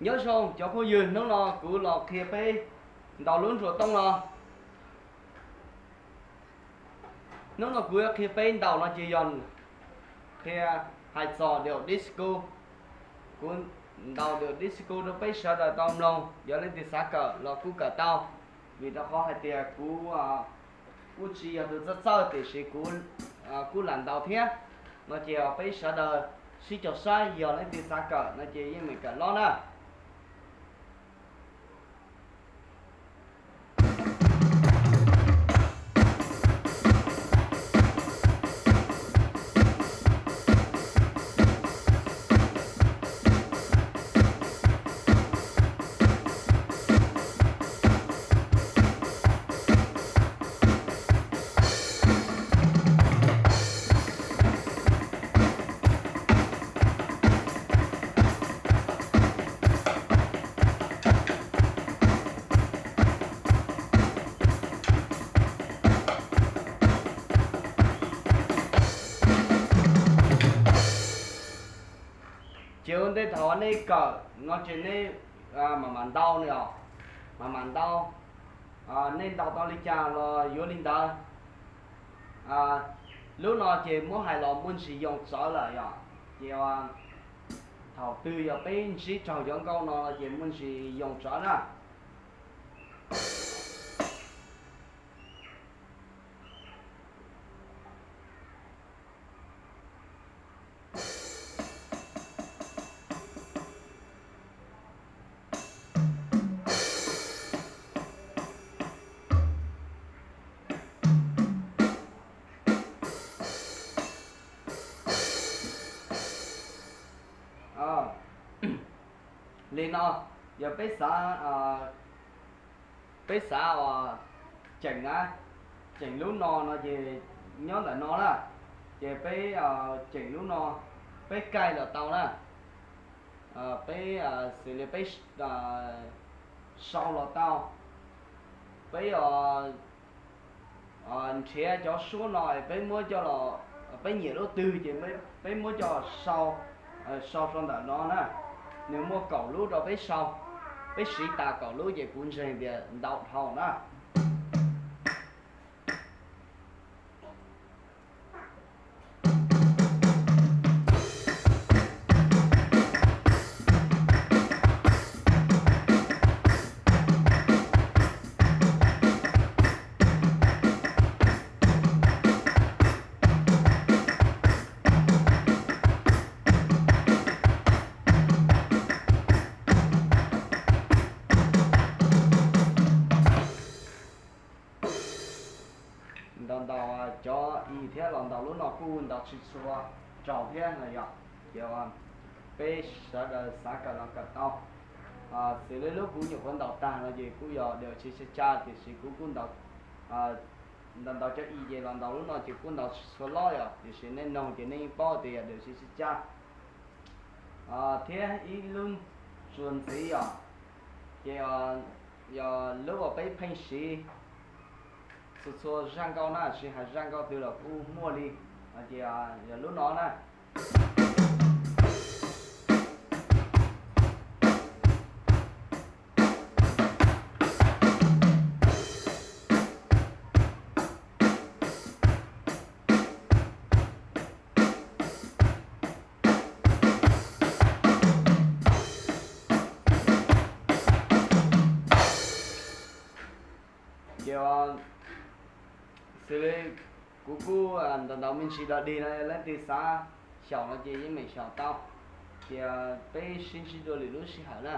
nhớ xong cho cô dừng nó lo cứ lọ kia pe đầu luôn rồi tông lo nó là cứ kia pe đầu nó chỉ dần kia hai sò đều disco cuốn đầu đều disco nó pe sợ đời tông long giờ lên thì sát cỡ lo cú cỡ tao vì nó có hai tia cú chỉ được rất sợ thì sẽ cú làm đầu thế nó chỉ ở pe sợ đời si cho sai giờ lên thì sát cỡ nó chỉ với mình cỡ lo nè. 就那头那个，我就那慢慢倒呢，慢慢倒，那倒里家了有领导，lúc nào chỉ muốn hài lòng muốn sử dụng rõ là ya, chỉ thầu tư giờ bên sĩ trồng giống câu nó chỉ muốn sử dụng rõ là. Lên nó giờ bé xã chỉnh chỉnh lúc nó chỉ nhớ là nó là chỉ bé chỉnh lúc nó bé cay là tao là bé xử lý bé sau là tao bé chế cho số này bé mới cho là bé nhiệt độ từ chỉ mới bé mới cho sau xong là nó nè. Nếu mua cẩu lúa rồi biết sau biết sĩ ta cẩu lúa về cuốn xe về đậu thầu đó. Lần đầu cho ý thế lần đầu lúc nào cũng đọc chỉ số trào thế này ạ, kiểu bé sẽ được xã cả là cả tao, xử lý lúc cũng nhiều con đọc ta là gì cũng giờ đều chỉ sẽ tra thì chỉ cũng đọc, lần đầu cho ý về lần đầu lúc nào chỉ cũng đọc số lo ạ, thì sẽ nên nông thì nên bao thì đều chỉ sẽ tra, thế ý luôn chuẩn gì ạ, thì giờ lúc ở bé phanh sĩ số rang cao na chỉ hay rang cao từ là u mua đi, thì giờ lúc đó nè. Giờ xử lý cú lần đầu mình chỉ là đi lên từ xa, xào nó chỉ với mình xào tao, thì bé xin đồ lì lúc xí hả nè.